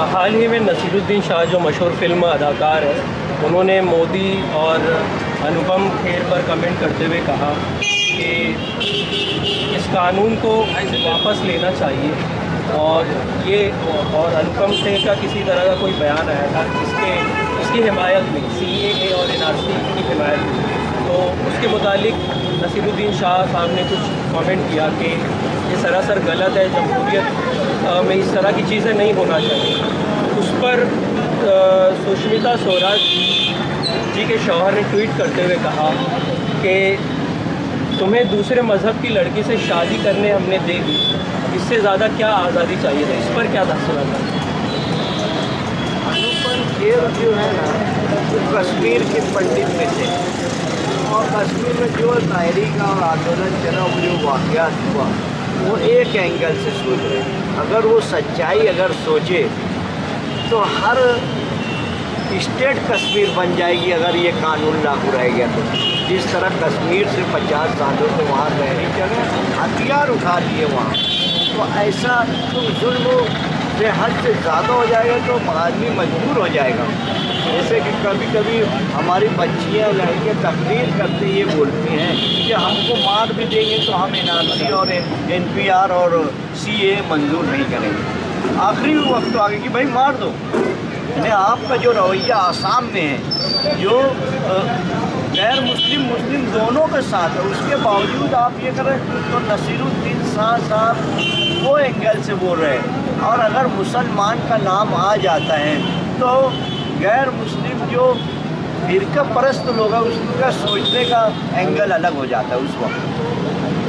حال ہی میں نصیرالدین شاہ جو مشہور فلم اداکار ہے، انہوں نے مودی اور انوپم کھیر پر کمنٹ کرتے ہوئے کہا کہ اس قانون کو واپس لینا چاہیے، اور انوپم کھیر کا کسی طرح کا کوئی بیان آیا تھا اس کی حمایت میں، CAA اور NRC کی حمایت میں، تو اس کے متعلق نصیرالدین شاہ صاحب نے کچھ کامنٹ کیا کہ یہ سراسر غلط ہے، جمہوریت میں اس طرح کی چیزیں نہیں ہونا چاہیے۔ اس پر سشمیتا سوراج جی کے شوہر نے ٹویٹ کرتے ہوئے کہا کہ تمہیں دوسرے مذہب کی لڑکی سے شادی کرنے ہم نے دے دی، اس سے زیادہ کیا آزادی چاہیے تھا؟ اس پر کیا تاثرات ہے؟ انوپم کھیر جو ہے نا، وہ کشمیر کے پنڈت میں تھے، اور کشمیر میں جو تحریک اور آندولن چلا، وہ جو واقعات ہوا، وہ ایک اینگل سے سوچ رہے ہیں۔ اگر وہ سچائی سوچے تو ہر اسٹیٹ کشمیر بن جائے گی اگر یہ قانون لاگو رہے گا تو۔ جس طرح کشمیر سے 50 سالوں سے وہاں رہ نہیں چلے، ہتھیار اٹھا لیے وہاں، تو ایسا تو ظلم سے حد سے زیادہ ہو جائے گا تو آدمی مجبور ہو جائے گا۔ جیسے کہ کبھی کبھی ہماری بچیاں لڑکیاں تقریر کرتے یہ بولتی ہیں کہ ہم کو مار بھی دیں گے تو ہم NRC اور NPR اور CAA منظور نہیں کریں گے۔ آخری وقت تو آگے کہ بھائی مار دو، یعنی آپ کا جو رویہ آسام میں ہے، جو غیر مسلم دونوں کے ساتھ ہے، اس کے باوجود آپ یہ کریں تو نصیرالدین شاہ صاحب وہ اینگل سے بول رہے ہیں۔ اور اگر مسلمان کا نام آ جاتا ہے تو غیر مسلم جو فرقہ پرست لوگ ہیں، اس کا سوچنے کا اینگل الگ ہو جاتا ہے اس وقت۔